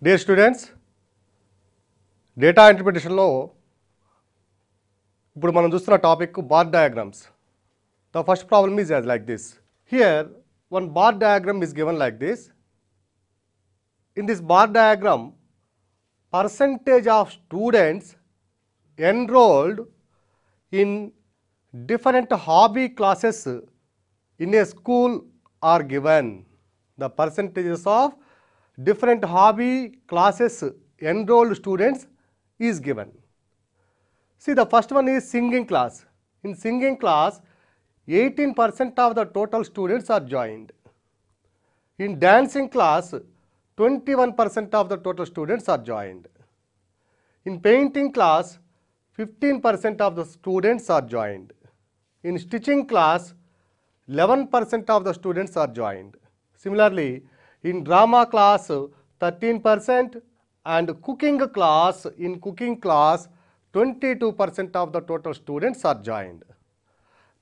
Dear students, data ఇంటర్ప్రిటేషన్లో ఇప్పుడు మనం చూస్తున్న topic bar diagrams. The first problem is as like this. Here one bar diagram is given like this. In this bar diagram, percentage of students enrolled in different hobby classes in a school are given. The percentages of different hobby classes enrolled students is given. See, the first one is singing class. In singing class, 18% of the total students are joined. In dancing class, 21% of the total students are joined. In painting class, 15% of the students are joined. In stitching class, 11% of the students are joined. Similarly, in drama class, 13%, and cooking class, 22% of the total students are joined.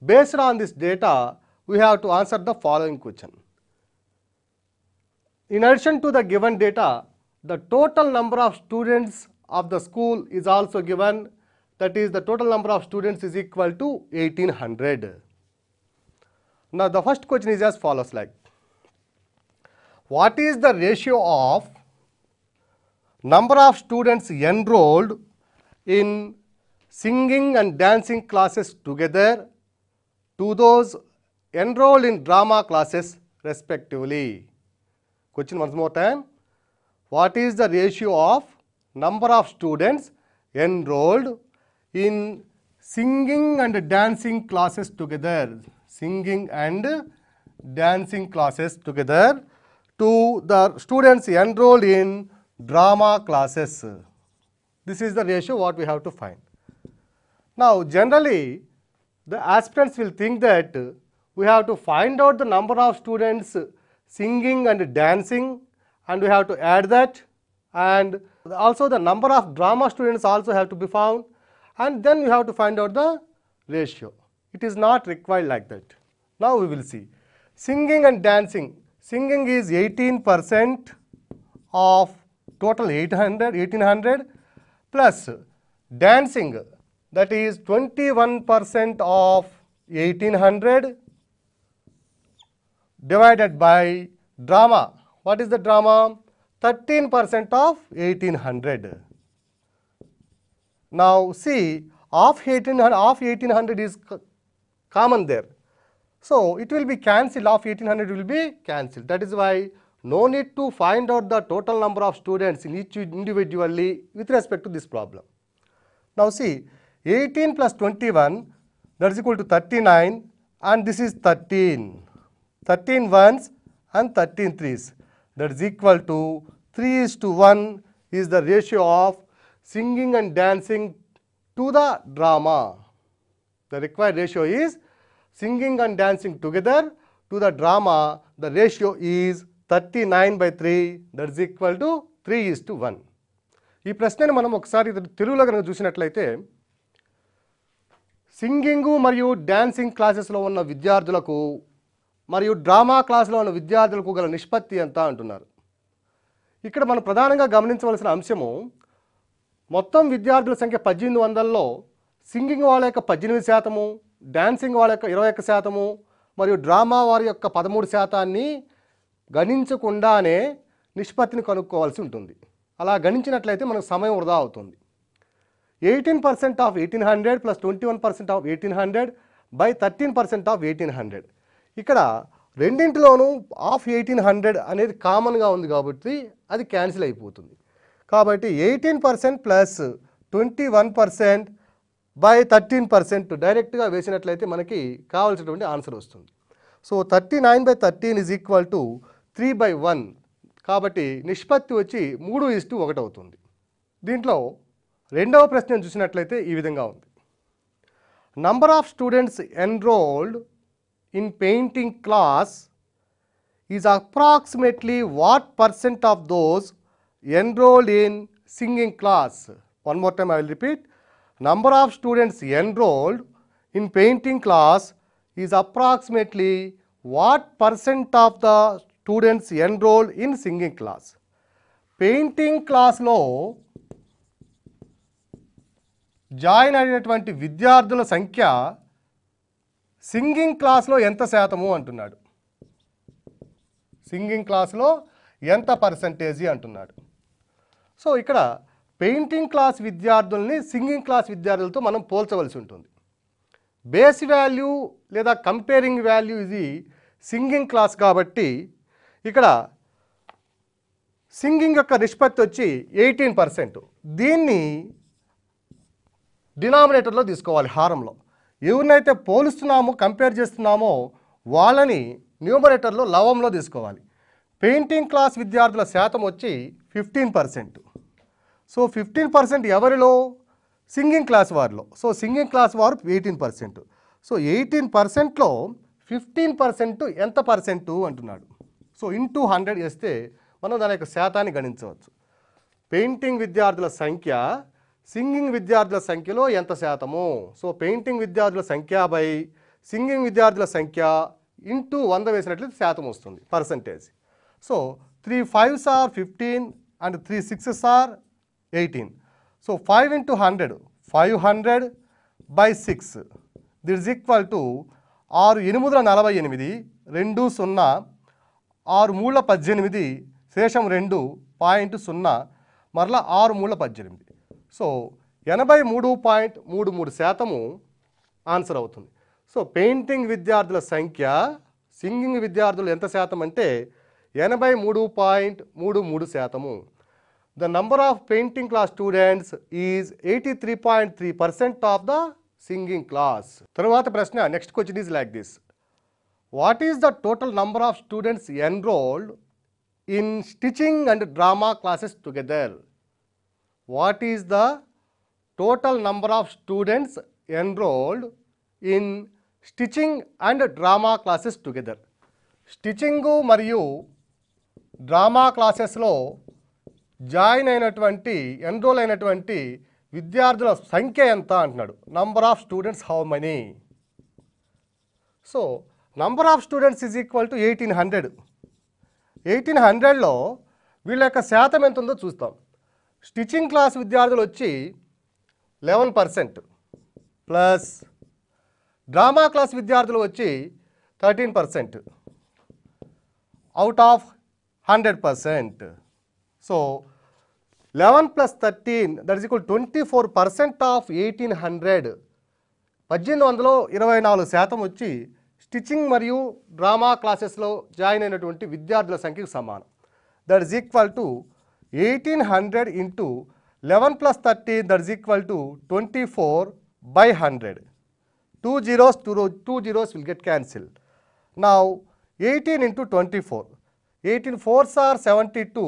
Based on this data, we have to answer the following question. In addition to the given data, the total number of students of the school is also given. That is, the total number of students is equal to 1800. Now, the first question is as follows like, what is the ratio of number of students enrolled in singing and dancing classes together to those enrolled in drama classes respectively? Question once more time. What is the ratio of number of students enrolled in singing and dancing classes together? Singing and dancing classes together to the students enrolled in drama classes. This is the ratio what we have to find. Now, generally, the aspirants will think that we have to find out the number of students singing and dancing, and we have to add that, and also the number of drama students also have to be found, and then we have to find out the ratio. It is not required like that. Now we will see. Singing and dancing. Singing is 18% of total 1800 plus dancing, that is 21% of 1800 divided by drama. What is the drama? 13% of 1800. Now see, of 1800 is common there. So it will be cancelled, of 1800 will be cancelled. That is why no need to find out the total number of students in each individually with respect to this problem. Now see, 18 plus 21, that is equal to 39, and this is 13. 13 ones and 13 threes. That is equal to 3:1 is the ratio of singing and dancing to the drama. The required ratio is singing and dancing together to the drama. The ratio is 39/3. That is equal to 3:1. ఈ ప్రశ్నని మనం ఒకసారి తెలుగులో కనుక చూసినట్లయితే, singing మరియు dancing క్లాసెస్లో ఉన్న విద్యార్థులకు మరియు డ్రామా క్లాసులో ఉన్న విద్యార్థులకు గల నిష్పత్తి ఎంత అంటున్నారు. ఇక్కడ మనం ప్రధానంగా గమనించవలసిన అంశము, మొత్తం విద్యార్థుల సంఖ్య 1800లో సింగింగ్ వాళ్ళ యొక్క 18%, డాన్సింగ్ వాళ్ళ యొక్క 21%, మరియు డ్రామా వారి యొక్క 13% గణించకుండానే నిష్పత్తిని కనుక్కోవాల్సి ఉంటుంది. అలా గణించినట్లయితే మనకు సమయం వృధా అవుతుంది. 18% of 1800 plus 21% of 1800 by 13% of 1800. ఇక్కడ రెండింటిలోనూ ఆఫ్ 1800 అనేది కామన్గా ఉంది కాబట్టి అది క్యాన్సిల్ అయిపోతుంది. కాబట్టి 18% ప్లస్ 21% బై 13% డైరెక్ట్గా వేసినట్లయితే మనకి కావాల్సినటువంటి ఆన్సర్ వస్తుంది. So 39/13 is equal to 3/1. కాబట్టి నిష్పత్తి వచ్చి 3:1 అవుతుంది. దీంట్లో రెండవ ప్రశ్న చూసినట్లయితే ఈ విధంగా ఉంది. Number of students enrolled in painting class is approximately what percent of those enrolled in singing class? One more time I will repeat. Number of students enrolled in painting class is approximately what percent of the students enrolled in singing class? Painting క్లాస్లో join అయినటువంటి విద్యార్థుల సంఖ్య singing క్లాస్లో ఎంత శాతము అంటున్నాడు. Singing క్లాస్లో ఎంత పర్సంటేజీ అంటున్నాడు. సో ఇక్కడ పెయింటింగ్ క్లాస్ విద్యార్థుల్ని సింగింగ్ క్లాస్ విద్యార్థులతో మనం పోల్చవలసి ఉంటుంది. బేస్ వాల్యూ లేదా కంపేరింగ్ వాల్యూ ఇది సింగింగ్ క్లాస్ కాబట్టి ఇక్కడ సింగింగ్ యొక్క నిష్పత్తి వచ్చి 18%. దీన్ని డినామినేటర్లో తీసుకోవాలి, హారంలో. ఎవరినైతే పోలుస్తున్నామో కంపేర్ చేస్తున్నామో వాళ్ళని న్యూమరేటర్లో లవంలో తీసుకోవాలి. పెయింటింగ్ క్లాస్ విద్యార్థుల శాతం వచ్చి 15%. సో 15% ఎవరిలో? సింగింగ్ క్లాస్ వారిలో. సో సింగింగ్ క్లాస్ వారు 18%. సో 18%లో 15% ఎంత పర్సెంటు అంటున్నాడు. సో ఇంటూ 100 వేస్తే మనం దాని యొక్క శాతాన్ని గణించవచ్చు. పెయింటింగ్ విద్యార్థుల సంఖ్య సింగింగ్ విద్యార్థుల సంఖ్యలో ఎంత శాతము? సో పెయింటింగ్ విద్యార్థుల సంఖ్య బై సింగింగ్ విద్యార్థుల సంఖ్య ఇంటూ 100 వేసినట్లయితే శాతం వస్తుంది, percentage. So 3 5s are 15 and 3 6s are 18. So 5 into 100, 500 by 6. This is equal to 6 8 48, 2 0, 6 3 18, శేషం 2.0, మరలా 6 3 18. సో 83.33% ఆన్సర్ అవుతుంది. సో పెయింటింగ్ విద్యార్థుల సంఖ్య సింగింగ్ విద్యార్థులు ఎంత శాతం అంటే 83.33%. The number of painting class students is 83.3% of the singing class. తరువాత ప్రశ్న, next question is like this. What is the total number of students enrolled in stitching and drama classes together? What is the total number of students enrolled in stitching and drama classes together? Stitching మరియు drama క్లాసెస్లో join అయినటువంటి enrol అయినటువంటి విద్యార్థుల సంఖ్య ఎంత అంటున్నాడు. Number of students how many? So number of students is equal to 1800. 1800లో వీళ్ళ యొక్క శాతం ఎంత ఉందో చూస్తాం. స్టిచింగ్ క్లాస్ విద్యార్థులు వచ్చి 11% ప్లస్ డ్రామా క్లాస్ విద్యార్థులు వచ్చి 13% out of 100%. So 11 + 13 that is equal 24% of 1800. 1800లో 24% వచ్చి స్టిచింగ్ మరియు డ్రామా క్లాసెస్లో జాయిన్ అయినటువంటి విద్యార్థుల సంఖ్యకు సమానం. That is equal to 1800 into 11 + 13, that is equal to 24/100. 2 zeros will get cancelled. Now 18 into 24. 18 4s are 72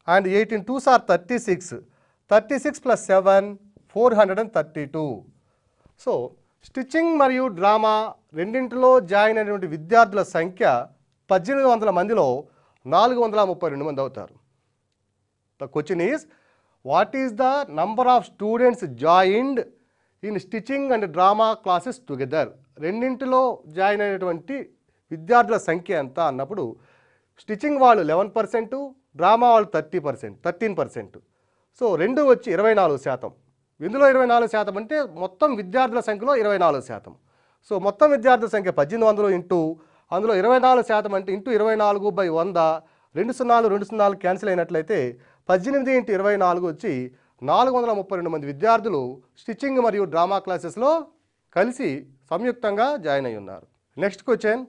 and 18 2s are 36. 36 plus 7, 432. So stitching మరియు drama రెండింటిలో join అయినటువంటి విద్యార్థుల సంఖ్య 1800 మందిలో 432 మంది అవుతారు. The question is, what is the number of students joined in stitching and drama classes together? రెండింటిలో join అయినటువంటి విద్యార్థుల సంఖ్య ఎంత అన్నప్పుడు స్టిచ్చింగ్ వాళ్ళు 11%, డ్రామా వాళ్ళు 13%. సో రెండు వచ్చి 24%. ఇందులో 24% అంటే మొత్తం విద్యార్థుల సంఖ్యలో 24%. సో మొత్తం విద్యార్థుల సంఖ్య 1800 ఇంటూ అందులో 24% అంటే ఇంటూ 24/100, 2 0 క్యాన్సిల్ అయినట్లయితే 18 ఇంటూ 24 వచ్చి 432 మంది విద్యార్థులు స్టిచ్చింగ్ మరియు డ్రామా క్లాసెస్లో కలిసి సంయుక్తంగా జాయిన్ అయి ఉన్నారు. Next question,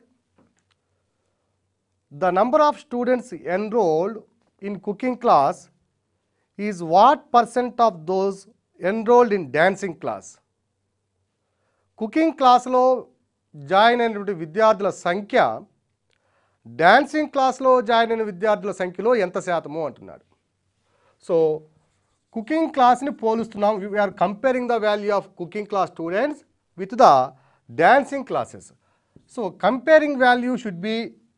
the number of students enrolled in cooking class is what % of those enrolled in dancing class? Cooking క్లాస్లో జాయిన్ అయినటువంటి విద్యార్థుల సంఖ్య డాన్సింగ్ క్లాస్లో జాయిన్ అయిన విద్యార్థుల సంఖ్యలో ఎంత శాతము అంటున్నాడు. సో కుకింగ్ క్లాస్ని పోలుస్తున్నాం. We are comparing the value of cooking class students with the dancing classes. So comparing value should be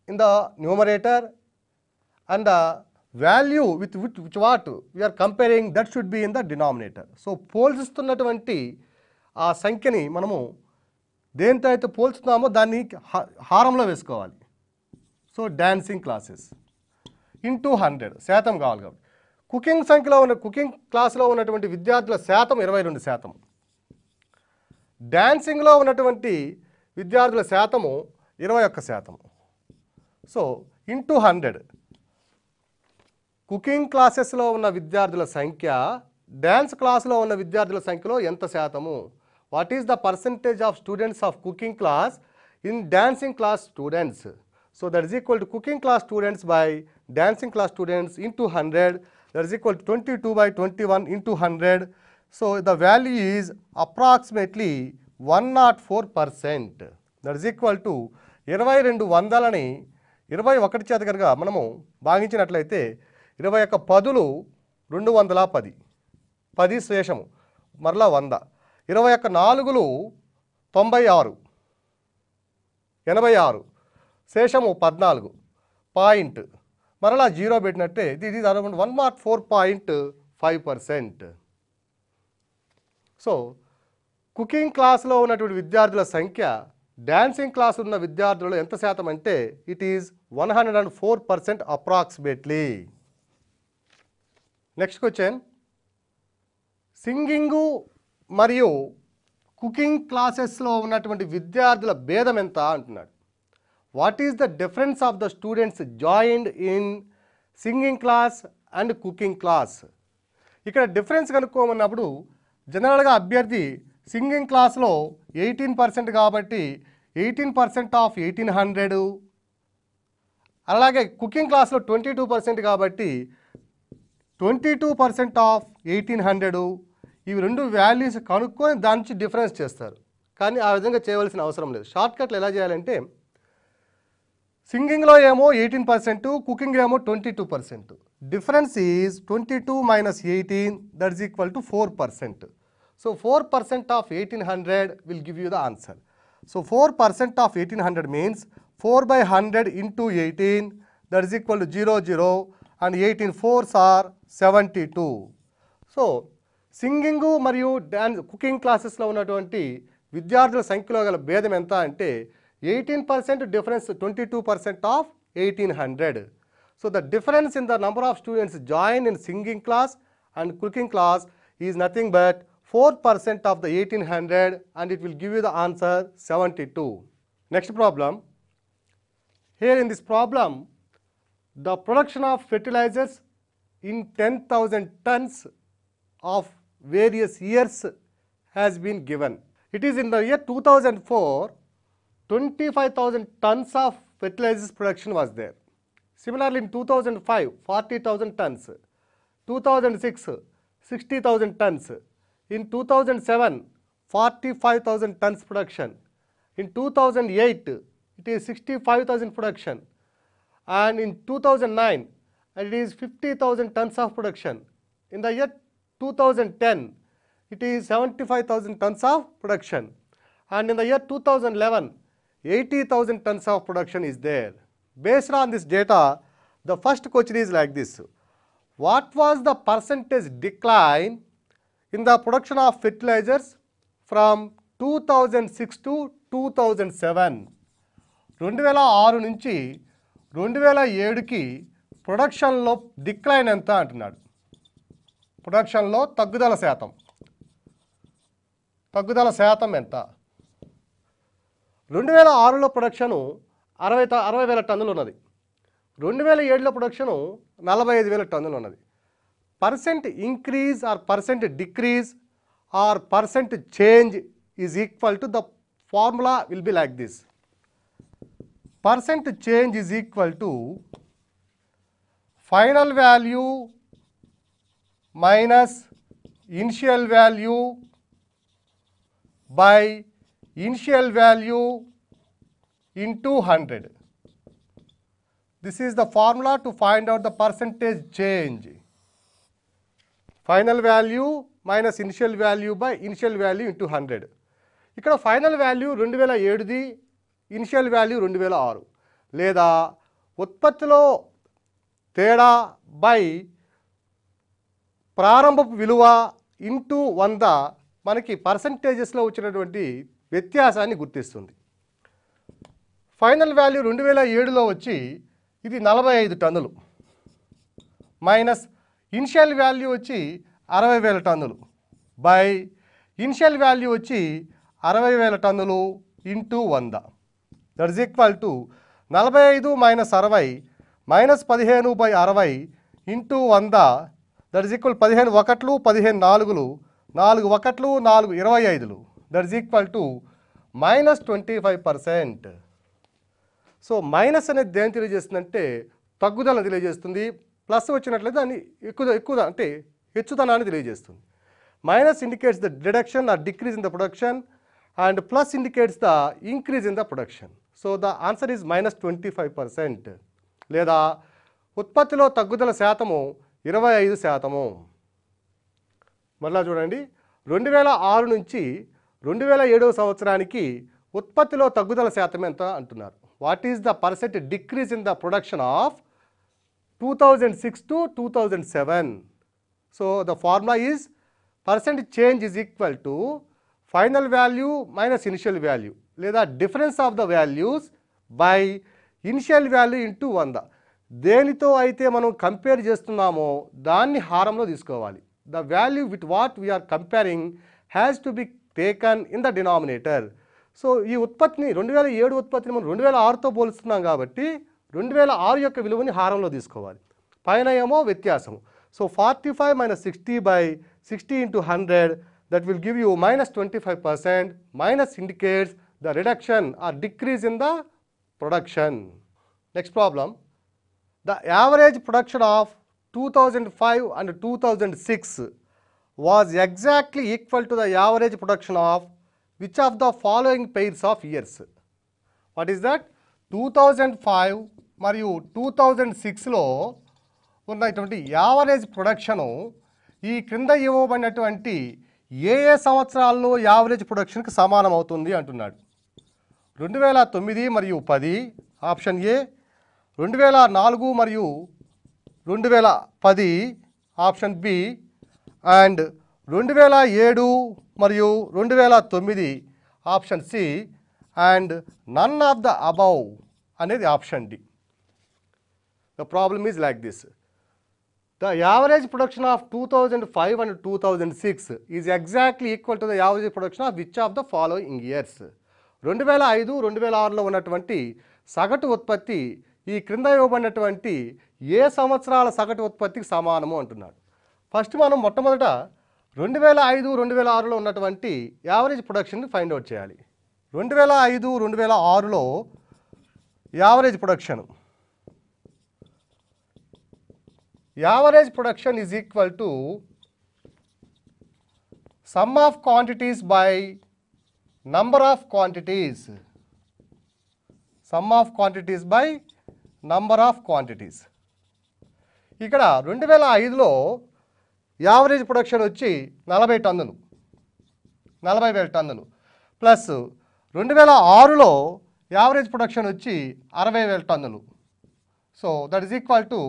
in the numerator and the value with what we are comparing that should be in the denominator. So పోల్చుతున్నటువంటి ఆ సంఖ్యని మనము దేంతో అయితే పోల్చుతున్నామో దాన్ని హారంలో వేసుకోవాలి. So dancing classes into 100 శాతం కావాలి కాబట్టి కుకింగ్ క్లాస్లో ఉన్నటువంటి విద్యార్థుల శాతం 22%. డాన్సింగ్లో ఉన్నటువంటి విద్యార్థుల శాతము 21%. సో ఇంటూ 100 కుకింగ్ క్లాసెస్లో ఉన్న విద్యార్థుల సంఖ్య డ్యాన్స్ క్లాస్లో ఉన్న విద్యార్థుల సంఖ్యలో ఎంత శాతము? What is the percentage of students of cooking class in dancing class students? So that is equal to cooking class students by dancing class students into 100. That is equal to 22/21 into 100. So the value is approximately 104%. That is equal to 2200ని 21 చేత కనుక మనము భాగించినట్లయితే 21 10లు 210, 10 శేషము మరలా 100, 21 4లు 96, 86 శేషము 14 point మరలా 0 పెట్టినట్టే this is around 104.5%. So కుకింగ్ క్లాస్లో ఉన్నటువంటి విద్యార్థుల సంఖ్య డాన్సింగ్ క్లాస్ ఉన్న విద్యార్థులు ఎంత శాతం అంటే it is 104% approximately. Next question, singing మరియు కుకింగ్ క్లాసెస్లో ఉన్నటువంటి విద్యార్థుల భేదం ఎంత అంటున్నాడు. What is the difference of the students joined in singing class and cooking class? ఇక్కడ డిఫరెన్స్ కనుక్కోమన్నప్పుడు జనరల్గా అభ్యర్థి సింగింగ్ క్లాస్లో 18% కాబట్టి 18% ఆఫ్ 1800, అలాగే కుకింగ్ క్లాస్లో 22% కాబట్టి 22% ఆఫ్ 1800. ఇవి రెండు వాల్యూస్ కనుక్కొని దాని నుంచి డిఫరెన్స్ చేస్తారు. కానీ ఆ విధంగా చేయవలసిన అవసరం లేదు. షార్ట్కట్లు ఎలా చేయాలంటే సింగింగ్లో ఏమో 18%, కుకింగ్ ఏమో 22%. Difference is 22 minus 18, that is equal to 4%. So 4% of 1800 will give you the answer. So 4% of 1800 means 4/100 into 18, that is equal to 00, and 18 4s are 72. So singing మరియు కుకింగ్ క్లాసెస్లో ఉన్నటువంటి విద్యార్థుల సంఖ్యలో గల భేదం ఎంత అంటే 18% difference, 22% of 1800. So the difference in the number of students joined in singing class and cooking class is nothing but 4% of the 1800, and it will give you the answer 72. Next problem. Here in this problem, the production of fertilizers in 10,000 tons of various years has been given. It is in the year 2004, 25,000 tons of fertilizers production was there. Similarly, in 2005, 40,000 tons. 2006, 60,000 tons. In 2007, 45,000 tons production. In 2008, it is 65,000 production. And in 2009, it is 50,000 tons of production. In the year 2010, it is 75,000 tons of production. And in the year 2011, 80,000 tons of production is there. Based on this data, the first question is like this. What was the percentage decline in the production of fertilizers from 2006 to 2007? 2006 నుంచి 2007కి ప్రొడక్షన్లో decline ఎంత అంటున్నాడు. ప్రొడక్షన్లో తగ్గుదల శాతం ఎంత? 2006లో production 60,000 టన్నులు ఉన్నది. 2007లో ప్రొడక్షను 45,000 టన్నులు ఉన్నది. Percent increase or percent decrease or percent change is equal to the formula will be like this. Percent change is equal to final value minus initial value by initial value into 100. This is the formula to find out the percentage change. Final value minus initial value by initial value into 100. ఇక్కడ final value 2007ది, initial value 2006. లేదా ఉత్పత్తిలో తేడా by ప్రారంభపు విలువ into 100 మనకి పర్సంటేజెస్లో వచ్చినటువంటి వ్యత్యాసాన్ని గుర్తిస్తుంది. Final value 2007లో వచ్చి ఇది 45 టన్నులు మైనస్ ఇనిషియల్ వాల్యూ వచ్చి 60,000 టన్నులు బై ఇనిషియల్ వాల్యూ వచ్చి 60,000 టన్నులు into 100 that is equal to 45 minus 60 minus 15 by 60 into 100 that is equal 15 ఒకట్లు 15 నాలుగులు 4 ఒకట్లు 4 25లు that is equal to -25%. So minus అనేది దేని తెలియజేస్తుందంటే తగ్గుదల తెలియజేస్తుంది, ప్లస్ వచ్చినట్లయితే దాన్ని ఎక్కువ అంటే హెచ్చుతనాన్ని తెలియజేస్తుంది. Minus indicates the reduction or decrease in the production and plus indicates the increase in the production. So the answer is -25%. లేదా ఉత్పత్తిలో తగ్గుదల శాతము 25%. మళ్ళా చూడండి, 2006 నుంచి 2007 సంవత్సరానికి ఉత్పత్తిలో తగ్గుదల శాతం ఎంత అంటున్నారు. What is the percent decrease in the production of 2006 to 2007? So the formula is percent change is equal to final value minus initial value లేదా difference of the values by initial value into 100. దేనితో అయితే మనం compare చేస్తున్నామో దాన్ని హారంలో తీసుకోవాలి. The value with what we are comparing has to be taken in the denominator. So ఈ ఉత్పత్తిని 2007 ఉత్పత్తిని మనం 2006తో పోలుస్తున్నాం కాబట్టి 2006 యొక్క విలువని హారంలో తీసుకోవాలి. పైన ఏమో వ్యత్యాసం. So 45 minus 60 by 60 into 100 that will give you -25%. Minus indicates the reduction or decrease in the production. Next problem, the average production of 2005 and 2006 was exactly equal to the average production of which of the following pairs of years? What is that? 2005 మరియు 2006లో ఉన్నటువంటి average production ఈ క్రింద ఇవ్వబడినటువంటి ఏ సంవత్సరాల్లో average ప్రొడక్షన్కి సమానం అవుతుంది అంటున్నాడు. 2009 మరియు 10 ఆప్షన్ ఏ, 2004 మరియు 2010 ఆప్షన్ బి, అండ్ 2007 మరియు 2009 option C, and none of the above అనేది option D. The problem is like this. The average production of 2005 and 2006 is exactly equal to the average production of which of the following years? 2005, 2006లో ఉన్నటువంటి సగటు ఉత్పత్తి ఈ క్రింద ఇవ్వబడినటువంటి ఏ సంవత్సరాల సగటు ఉత్పత్తికి సమానము అంటున్నాడు. ఫస్ట్ మనం మొట్టమొదట 2005, 2006లో ఉన్నటువంటి యావరేజ్ ప్రొడక్షన్ని ఫైండ్ అవుట్ చేయాలి. 2005, 2006లో average production is equal to sum of quantities by number of quantities. Sum of quantities by number of quantities. ఇక్కడ 2005లో యావరేజ్ ప్రొడక్షన్ వచ్చి 40 టన్నులు, 40,000 టన్నులు, ప్లస్ 2006లో యావరేజ్ ప్రొడక్షన్ వచ్చి 60,000 టన్నులు. So that is equal to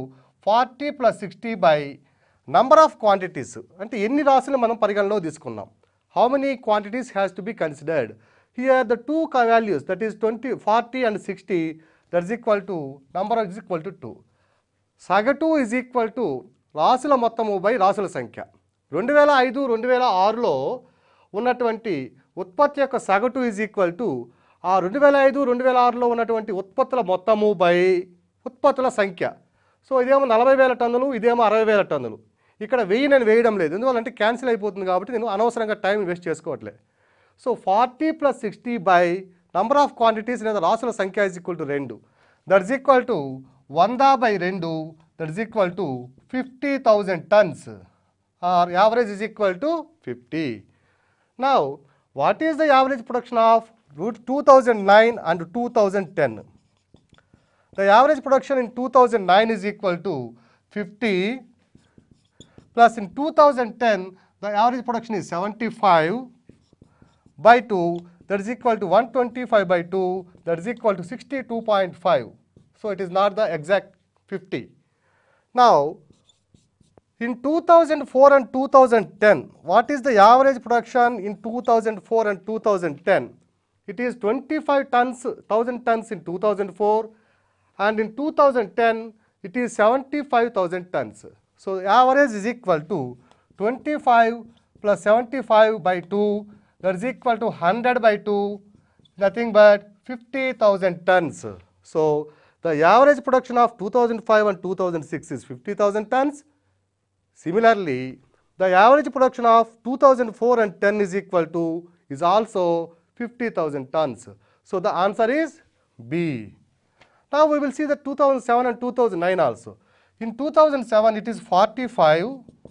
40 + 60 by number of quantities. అంటే ఎన్ని రాశులు మనం పరిగణలో తీసుకున్నాం. How many quantities has to be considered. Here the two values that is 40 and 60 that is equal to number is equal to 2. సగటు is equal to రాశుల మొత్తము by రాశుల సంఖ్య. 2005, 2006లో ఉన్నటువంటి ఉత్పత్తి యొక్క సగటు ఈజ్ ఈక్వల్ టు ఆ 2005, 2006లో ఉన్నటువంటి ఉత్పత్తుల మొత్తము బై ఉత్పత్తుల సంఖ్య. సో ఇదేమో 40,000 టన్నులు, ఇదేమో 60,000 టన్నులు. ఇక్కడ 1000 నేను వేయడం లేదు, ఎందువల్లంటే క్యాన్సిల్ అయిపోతుంది కాబట్టి నేను అనవసరంగా టైం వేస్ట్ చేసుకోవట్లేదు. So 40 + 60 by number of quantities లేదా రాసుల సంఖ్య is equal to 2. That is equal to 100/2 that is equal to 50,000 tons or average is equal to 50. Now what is the average production of 2009 and 2010? The average production in 2009 is equal to 50 plus in 2010 the average production is 75/2 that is equal to 125/2 that is equal to 62.5. So it is not the exact 50. Now in 2004 and 2010 what is the average production in 2004 and 2010? It is 25,000 tons in 2004 and in 2010 it is 75,000 tons. So average is equal to 25 plus 75 by 2, that is equal to 100 by 2, nothing but 50,000 tons. So the average production of 2005 and 2006 is 50,000 tons. Similarly, the average production of 2004 and 10 is also 50,000 tons. So the answer is B. Now we will see the 2007 and 2009 also. In 2007 it is 45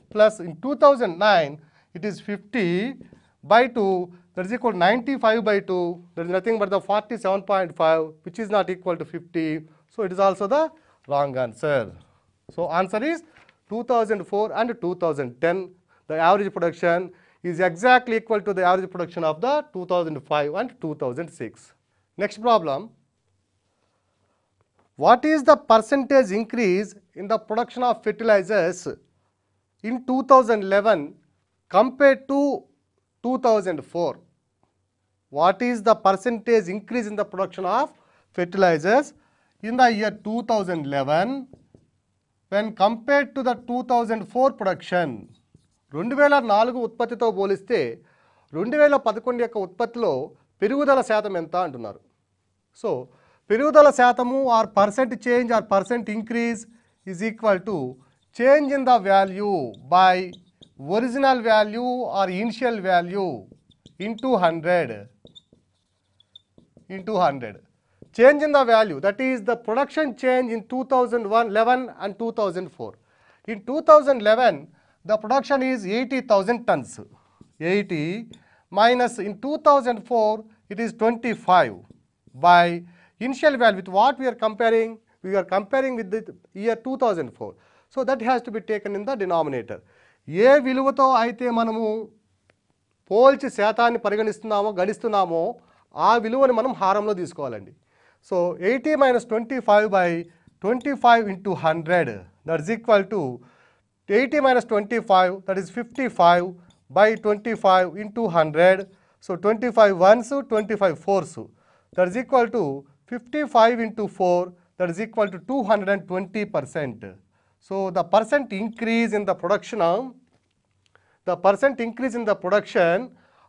plus in 2009 it is 50 by 2, that is equal to 95 by 2, that is nothing but the 47.5, which is not equal to 50. So it is also the wrong answer. So answer is 2004 and 2010. The average production is exactly equal to the average production of the 2005 and 2006. Next problem. What is the percentage increase in the production of fertilizers in 2011 compared to 2004? What is the percentage increase in the production of fertilizers in the year 2011 when compared to the 2004 production? 2004 ఉత్పత్తితో పోలిస్తే 2011 యొక్క ఉత్పత్తిలో పెరుగుదల శాతం ఎంత అంటున్నారు. So పెరుగుదల శాతము or percent change or percent increase is equal to change in the value by original value or initial value into 100. Change in the value, that is the production change in 2011 and 2004. In 2011 the production is 80,000 tons. 80 minus in 2004 it is 25 by initial value. With what we are comparing? We are comparing with the year 2004. So that has to be taken in the denominator. ఏ విలువతో అయితే మనము పోల్చి శాతాన్ని పరిగణిస్తున్నామో గణిస్తున్నామో ఆ విలువని మనం హారంలో తీసుకోవాలండి. So 80 minus 25 by 25 into 100, that is equal to 80 minus 25, that is 55 by 25 into 100. So 25 ones, 25 fours, that is equal to 55 into 4, that is equal to 220%. So the percent increase in the production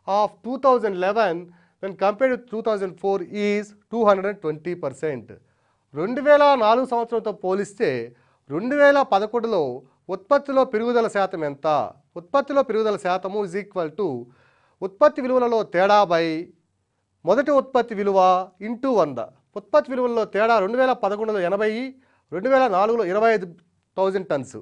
of 2011 when compared to 2004 is 220%. 2004 సంవత్సరంతో పోలిస్తే 2011లో ఉత్పత్తిలో పెరుగుదల శాతం ఎంత? ఉత్పత్తిలో పెరుగుదల శాతము is equal to ఉత్పత్తి విలువలలో తేడా బై మొదటి ఉత్పత్తి విలువ ఇంటూ 100. ఉత్పత్తి విలువలలో తేడా 2011లో 80, 2004లో 25,000 turns.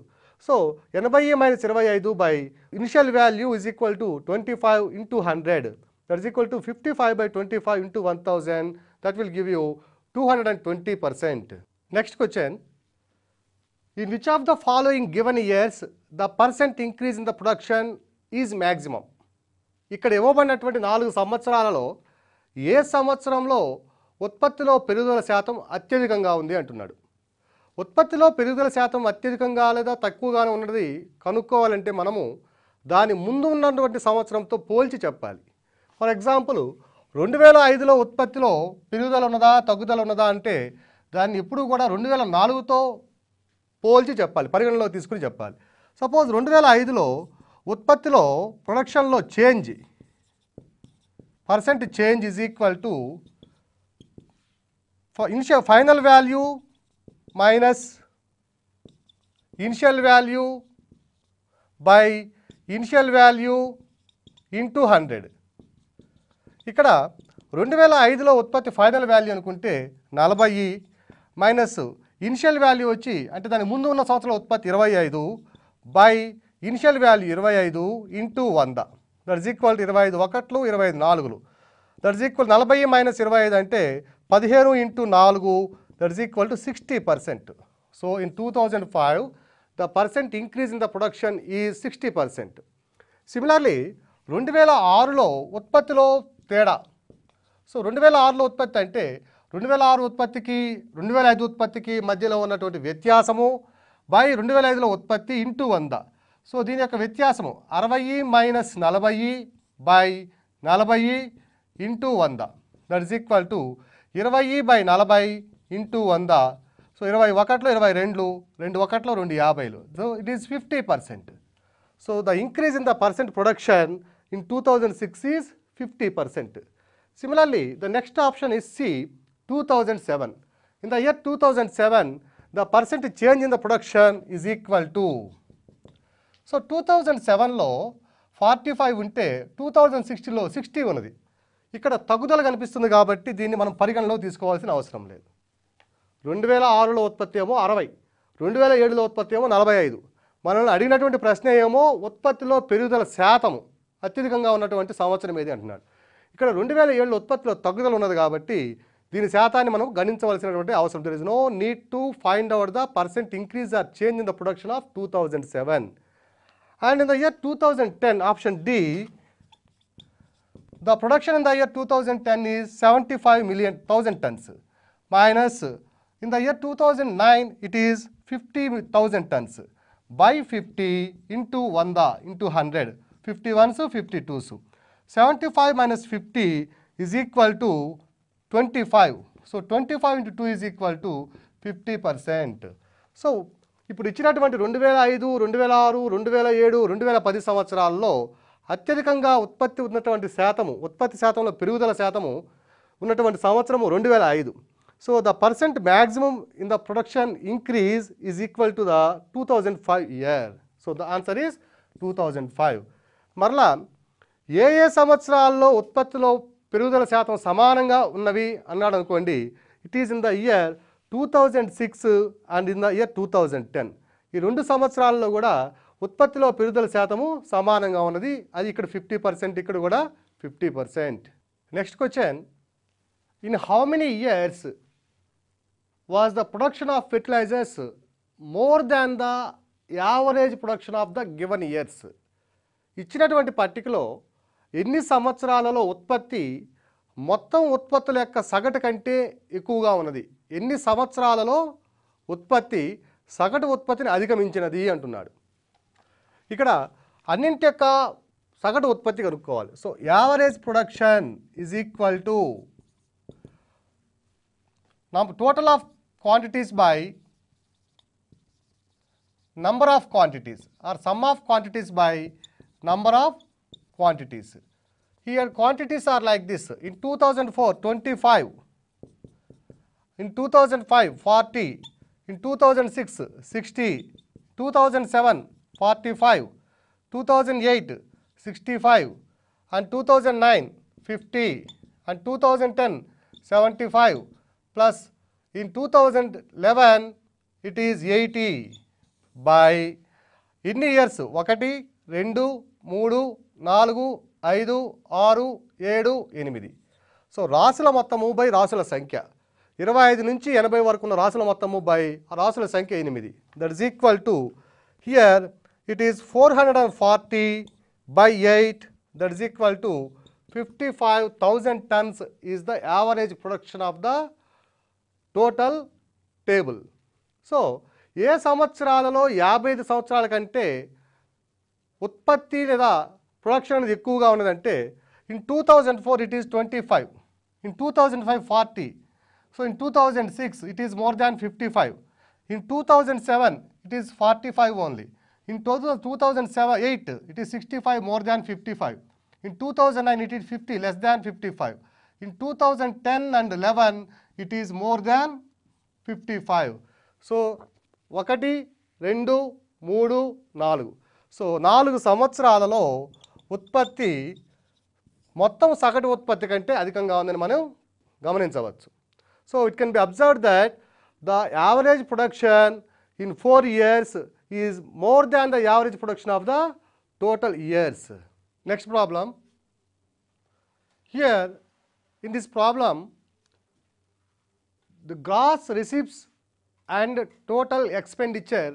So 80 minus 25 by initial value is equal to 25 into 100. That is equal to 55 by 25 into 1000. That will give you 220%. Next question. In which of the following given years the percent increase in the production is maximum? ఇక్కడ ఇవ్వబడినటువంటి 4 సంవత్సరాలలో ఏ సంవత్సరంలో ఉత్పత్తిలో పెరుగుదల శాతం అత్యధికంగా ఉంది అంటున్నాడు. ఉత్పత్తిలో పెరుగుదల శాతం అత్యధికంగా లేదా తక్కువగానే ఉన్నది కనుక్కోవాలంటే మనము దాని ముందు ఉన్నటువంటి సంవత్సరంతో పోల్చి చెప్పాలి. ఫర్ ఎగ్జాంపుల్ 2005లో ఉత్పత్తిలో పెరుగుదల ఉన్నదా తగ్గుదల ఉన్నదా అంటే దాన్ని ఎప్పుడు కూడా 2004తో పోల్చి చెప్పాలి, పరిగణనలో తీసుకుని చెప్పాలి. సపోజ్ 2005లో ఉత్పత్తిలో ప్రొడక్షన్లో change percent change is equal to initial final value minus initial value by initial value into 100. ఇక్కడ 2005లో ఉత్పత్తి ఫైనల్ వాల్యూ అనుకుంటే 40 మైనస్ ఇనిషియల్ వాల్యూ వచ్చి అంటే దాని ముందు ఉన్న సంవత్సరంలో ఉత్పత్తి 25 by initial value 25 into 100, that is equal to 25 ఒకట్లు 25 నాలుగులు, దట్ ఈస్ ఈక్వల్ 40 మైనస్ 25 అంటే 15 into 4, that is equal to 60%. So in 2005 the percent increase in the production is 60%. Similarly 2006లో ఉత్పత్తిలో తేడా. సో 2006లో ఉత్పత్తి అంటే 2006 ఉత్పత్తికి 2005 ఉత్పత్తికి మధ్యలో ఉన్నటువంటి వ్యత్యాసము బై 2005లో ఉత్పత్తి ఇంటూ 100. సో దీని యొక్క వ్యత్యాసము 60 minus 40 by 40 into 100, that is equal to 20 by 40 into 100. So so 21లో 22, 2 2 50. So it is 50%. So the increase in the percent production in 2006 is 50%. Similarly, the next option is C, 2007. In the year 2007, the percent change in the production is equal to. So 2007లో 45 ఉంటే 2016లో 60 ఉన్నది. ఇక్కడ తగ్గుదల కనిపిస్తుంది కాబట్టి దీన్ని మనం పరిగణలో తీసుకోవాల్సిన అవసరం లేదు. 2006లో ఉత్పత్తి ఏమో 60, 2007లో ఉత్పత్తి ఏమో 45. మనల్ని అడిగినటువంటి ప్రశ్న ఏమో ఉత్పత్తిలో పెరుగుదల శాతము అత్యధికంగా ఉన్నటువంటి సంవత్సరం ఏది అంటున్నాడు. ఇక్కడ 2007లో ఉత్పత్తిలో తగ్గుదల ఉన్నది కాబట్టి దీని శాతాన్ని మనం గణించవలసినటువంటి అవసరం. There is no need to find out the percent increase or change in the production of 2007. And in the year 2010, option D, the production in the year 2010 is 75,000 tons minus in the year 2009 it is 50,000 tons by 50 into 100 into 100, 51s 52s. 75 minus 50 is equal to 25. So 25 into 2 is equal to 50%. So ఇప్పుడు ఇచ్చినటువంటి 2005, 2006, 2007, 2010 సంవత్సరాల్లో అత్యధికంగా ఉత్పత్తి ఉన్నటువంటి శాతము, ఉత్పత్తి శాతంలో పెరుగుదల శాతము ఉన్నటువంటి సంవత్సరము 2005. So the percent maximum in the production increase is equal to the 2005 year. So the answer is 2005. మరలా ఏ ఏ సంవత్సరాల్లో ఉత్పత్తిలో పెరుగుదల శాతం సమానంగా ఉన్నవి అన్నాడు అనుకోండి, it is in the year 2006 and in the year 2010. ఈ 2 సంవత్సరాల్లో కూడా ఉత్పత్తిలో పెరుగుదల శాతము సమానంగా ఉన్నది. అది ఇక్కడ 50%, ఇక్కడ కూడా 50%. Next question, in how many years was the production of fertilizers more than the average production of the given years? ఇచ్చినటువంటి పట్టికలో ఎన్ని సంవత్సరాలలో ఉత్పత్తి మొత్తం ఉత్పత్తుల యొక్క సగటు కంటే ఎక్కువగా ఉన్నది, ఎన్ని సంవత్సరాలలో ఉత్పత్తి సగటు ఉత్పత్తిని అధిగమించినది అంటున్నాడు. ఇక్కడ అన్నింటి యొక్క సగటు ఉత్పత్తి కనుక్కోవాలి. So average production is equal to total of quantities by number of quantities or sum of quantities by number of quantities. Here quantities are like this. In 2004, 25. In 2005, 40. In 2006, 60. 2007, 45. 2008, 65. And 2009, 50. And 2010, 75. Plus in 2011, it is 80. By ఎన్ని years? 1 2 3 4 5 6 7 8. So రాసుల మొత్తము by రాసుల సంఖ్య 25 నుంచి 80 వరకు ఉన్న రాసుల మొత్తము బై రాసుల సంఖ్య 8. That is equal to here it is 440 by 8. That is equal to 55,000 tons is the average production of the total table. So ఏ సంవత్సరాలలో 55 సంవత్సరాల కంటే ఉత్పత్తి లేదా ప్రొడక్షన్ అనేది ఎక్కువగా ఉన్నదంటే in 2004 it is 25, in 2005 40, so in 2006 it is more than 55, in 2007 it is 45 only, in 2008 it is 65 more than 55, in 2009 it is 50 less than 55, in 2010 and 11 it is more than 55. So 1 2 3 4. So 4 సంవత్సరాలలో ఉత్పత్తి మొత్తం సగటు ఉత్పత్తి కంటే అధికంగా ఉందని మనం గమనించవచ్చు. So it can be observe that the average production in 4 years is more than the average production of the total years. Next problem. Here in this problem the gross receipts and total expenditure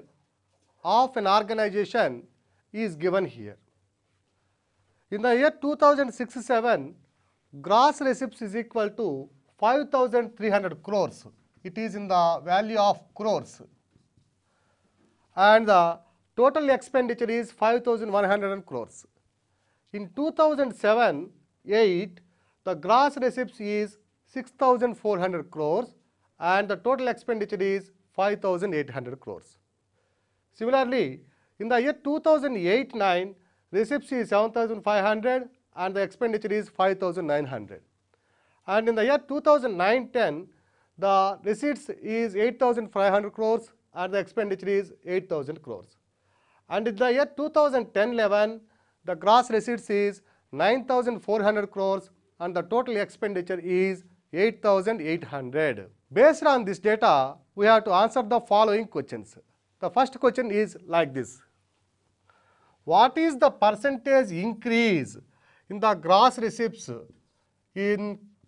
of an organization is given here. In the year 2006-07, gross receipts is equal to 5,300 crores. It is in the value of crores. And the total expenditure is 5,100 crores. In 2007-08, the gross receipts is 6,400 crores and the total expenditure is 5,800 crores. Similarly, in the year 2008-9, receipts is 7,500 and the expenditure is 5,900. And in the year 2009-10, the receipts is 8,500 crores and the expenditure is 8,000 crores. And in the year 2010-11, the gross receipts is 9,400 crores and the total expenditure is 8,800. Based on this data, we have to answer the following questions. The first question is like this. What is the percentage increase in the gross receipts in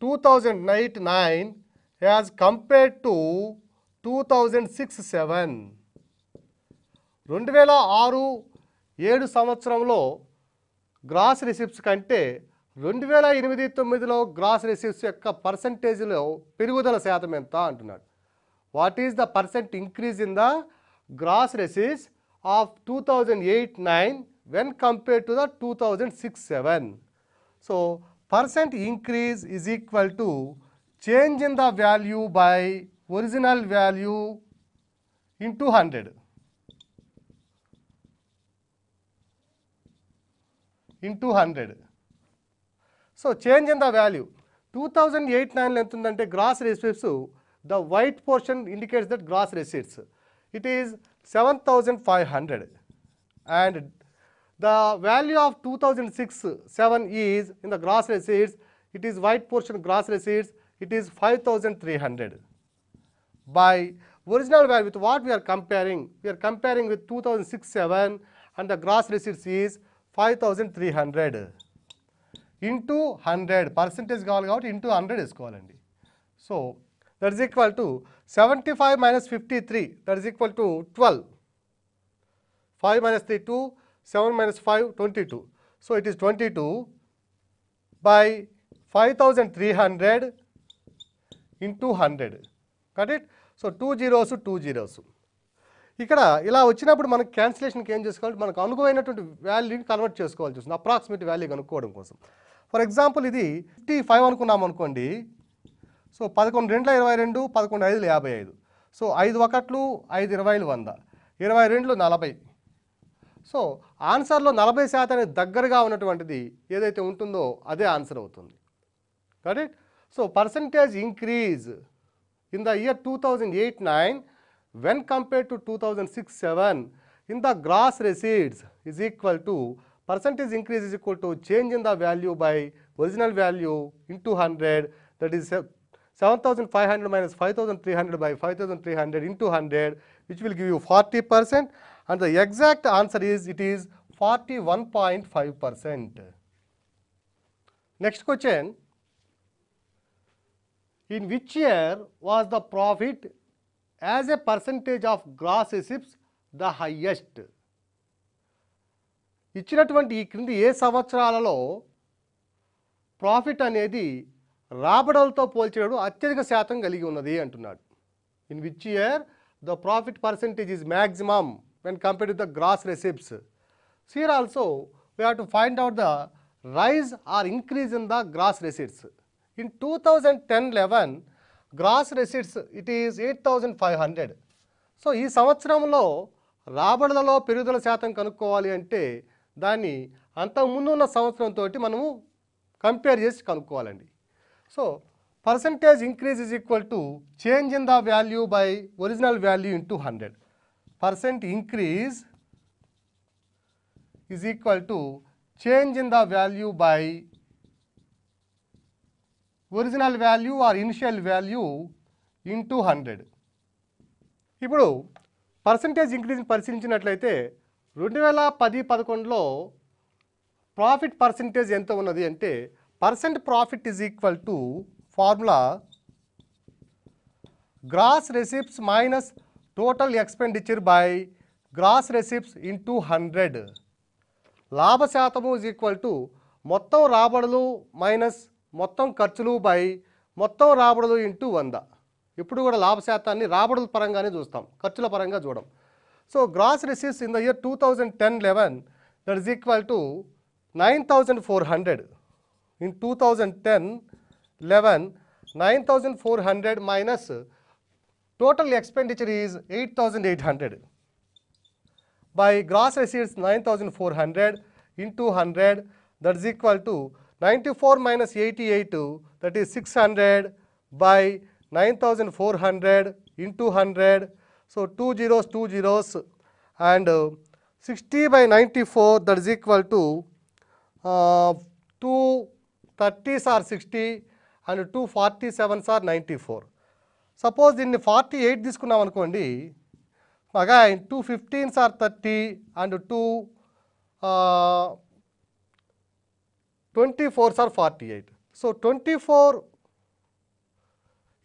2008-9 as compared to 2006-7? 2006-7 సంవత్సరంలో gross receipts కంటే 2008-9లో gross receipts యొక్క పర్సంటేజ్లో పెరుగుదల శాతం ఎంత అంటున్నాడు. What is the percent increase in the gross receipts of 2008-9 when compared to the 2006-7? So, percent increase is equal to change in the value by original value into 100. Into 100. So, change in the value. 2008-9 ఎంత ఉందంటే gross receipts, the white portion indicates that gross receipts. It is 7,500 and the value of 2006-7 is in the gross receipts, it is white portion gross receipts, it is 5,300. By original value, with what we are comparing? We are comparing with 2006-7 and the gross receipts is 5,300 into 100. Percentage కావాలి కాబట్టి into 100 వేసుకోవాలండి. So, that is equal to 75 minus 53, that is equal to 12. 5 minus 3, 2. 7 minus 5, 22. So, it is 22 by 5,300 into 100. Got it? So, 2 zeros, 2 zeros. ఇక్కడ ఇలా వచ్చినప్పుడు మనకు క్యాన్సిలేషన్కి ఏం చేసుకోవాలి, మనకు అనుకూలమైనటువంటి వాల్యూని కన్వర్ట్ చేసుకోవాల్సి వస్తుంది, అప్రాక్సిమేట్ వాల్యూ కనుక్కోవడం కోసం. ఫర్ ఎగ్జాంపుల్ ఇది 55 అనుకున్నాం అనుకోండి. సో 11 2 22, 11 5 55. సో 5 1 5 20 100, 22 40. సో ఆన్సర్లో 40% దగ్గరగా ఉన్నటువంటిది ఏదైతే ఉంటుందో అదే ఆన్సర్ అవుతుంది. Got it? So percentage increase in the year 2008-9 when compared to 2006-7 in the gross receipts is equal to, percentage increase is equal to change in the value by original value into 100, that is 7,500 minus 5,300 by 5,300 into 100, which will give you 40%, and the exact answer is, it is 41.5%. Next question, in which year was the profit as a percentage of gross receipts the highest? ఇచ్చినటువంటి ఈ క్రింది ఏ సంవత్సరాలలో profit అనేది రాబడులతో పోల్చేటప్పుడు అత్యధిక శాతం కలిగి ఉన్నది అంటున్నాడు. In which year the profit percentage is maximum when compared to the gross receipts. Here also we have to find out the rise or increase in the gross receipts. In 2010-11 gross receipts it is 8,500. So ఈ సంవత్సరంలో రాబడులలో పెరుగుదల శాతం కనుక్కోవాలి అంటే దాన్ని అంతకుముందు ఉన్న సంవత్సరంతో మనము కంపేర్ చేసి కనుక్కోవాలండి. So percentage increase is equal to change in the value by original value into 100. Percent increase is equal to change in the value by original value or initial value into 100. ఇప్పుడు percentage increase పరిశీలించినట్లయితే 2010-11లో profit percentage ఎంత ఉన్నది అంటే percent profit is equal to formula gross receipts minus total expenditure by gross receipts into 100. లాభ శాతము is equal to మొత్తం రాబడులు minus మొత్తం ఖర్చులు బై మొత్తం రాబడులు ఇంటూ 100. ఇప్పుడు కూడా లాభ శాతాన్ని రాబడుల పరంగానే చూస్తాం, ఖర్చుల పరంగా చూడం. So gross receipts in the year 2010-11 that is equal to 9,400. In 2010-11 9,400 minus total expenditure is 8,800 by gross receipts 9,400 into 100, that is equal to 94 minus 88, that is 600 by 9,400 into 100. So 2 zeros and 60 by 94, that is equal to 2 30s are 60 and 2 47s are 94. Suppose దీన్ని 48 తీసుకున్నాం అనుకోండి, again 2 15s are 30 and 2 24s are 48. So 24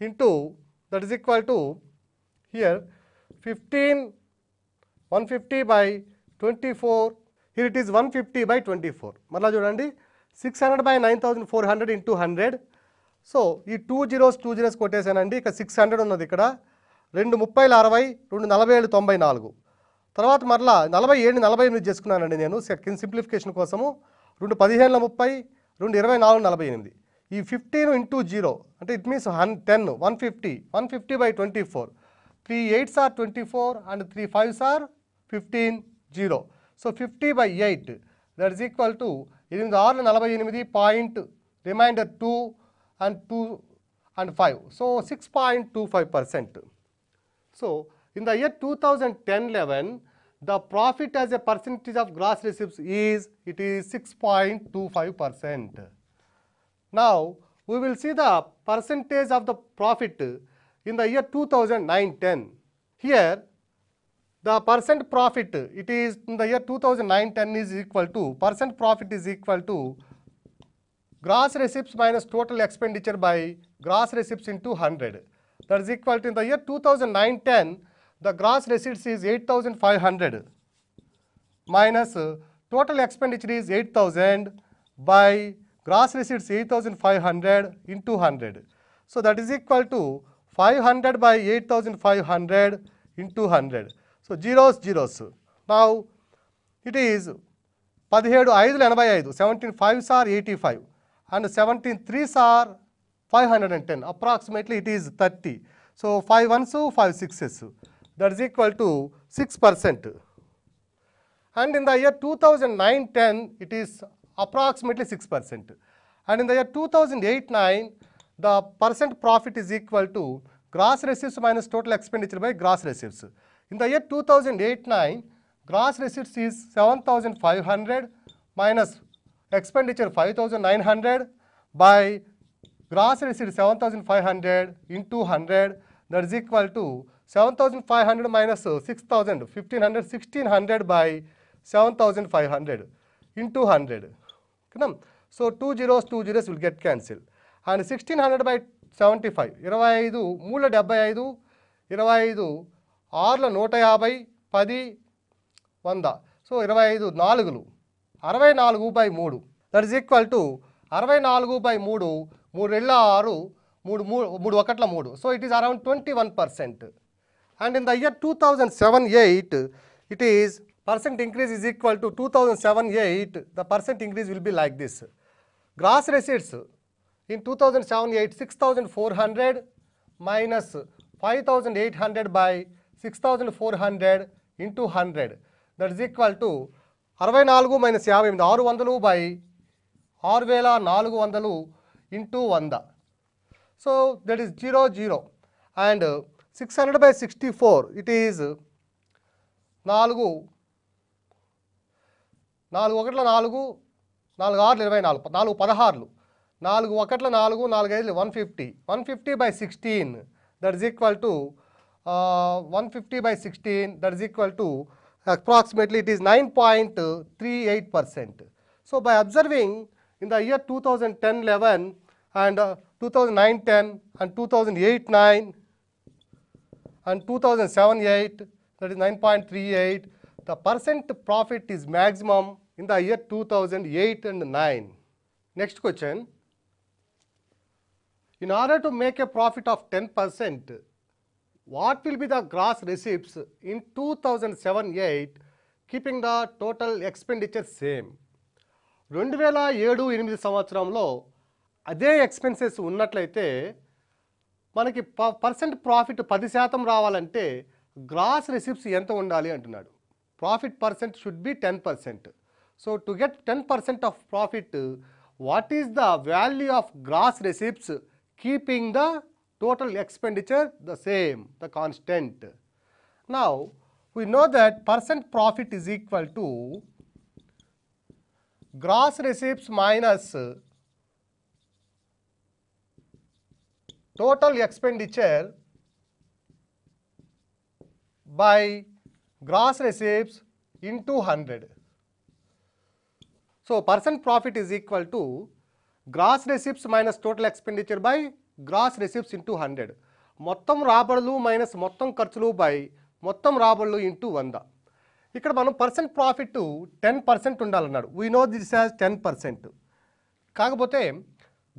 into, that is equal to here 15 150 by 24, here it is 150 by 24. మరలా చూడండి 600 by 9,400 into 100. So ఈ 2 zeros కొట్టేసానండి. ఇక 600 ఉన్నది ఇక్కడ. 2 30 60, 2 47 94. తర్వాత మరలా 47 48 చేసుకున్నానండి నేను సెకండ్ సింప్లిఫికేషన్ కోసము. 2 15 30, 2 24 48. ఈ 15 into 0 అంటే it means 10 150 by 24. 3 8s are 24 and 3 5s are 15 0. So 50 by 8, that is equal to 8 48 point remainder 2 and 2 and 5. So 6.25%. So in the year 2010-11, the profit as a percentage of gross receipts is 6.25%. Now we will see the percentage of the profit in the year 2009-10. Here the percent profit, it is in the year 2009-10 is equal to, percent profit is equal to gross receipts minus total expenditure by gross receipts into 100. That is equal to, in the year 2009-10, the gross receipts is 8,500 minus total expenditure is 8,000 by gross receipts 8,500 into 100. So that is equal to 500 by 8,500 into 100. So zeros. Now it is 17 5 85, 17 5s are 85 and 17 3s are 510. Approximately it is 30. So 5 1s 5 6s, that is equal to 6%. And in the year 2009-10 it is approximately 6%. And in the year 2008-9, the percent profit is equal to gross receipts minus total expenditure by gross receipts. In the year 2008-9, gross receipts is 7,500 minus expenditure 5,900 by gross receipts 7,500 into 100, that is equal to 7,500 minus 6,000, 1,500, 1,600 by 7,500 into 100. So 2 zeros will get cancelled. And 1,600 by 75, 25 3 75, 25 6 150, 10 100. So 25 4 64 by 3, that is equal to 64 by 3, 3 6 3 1 3. So it is around 21%. And in the year 2007-8, it is percent increase is equal to 2007-8, the percent increase will be like this. Gross receipts in 2007-8 6,400 minus 5,800 by 6,400 into 100, that is equal to 64 minus 58, 600 by 6,400 into 100. So that is 0 and 600 by 64, it is 4 4 1 4 4 6 24, 4 16, 4 1 4 4 5 150, 150 by 16, that is equal to 150 by 16, that is equal to approximately it is 9.38%. So by observing in the year 2010-11 and 2009-10 and 2008-9 and 2007-8, that is 9.38, the percent profit is maximum in the year 2008 and 9. Next question. In order to make a profit of 10%, what will be the gross receipts in 2007-8 keeping the total expenditure same? 2007-8 సంవత్సరంలో అదే expenses ఉన్నట్లయితే మనకి percent profit 10% రావాలంటే gross receipts ఎంత ఉండాలి అంటున్నాడు. Profit percent should be 10%. So to get 10% of profit, what is the value of gross receipts keeping the total expenditure the same, the constant. Now we know that percent profit is equal to gross receipts minus total expenditure by gross receipts into 100. So percent profit is equal to gross receipts minus total expenditure by gross receipts into 100. మొత్తం రాబడులు minus మొత్తం ఖర్చులు by మొత్తం రాబడులు into 100. ఇక్కడ మనం percent profit 10% ఉండాలన్నాడు. We know this as 10%. కాకపోతే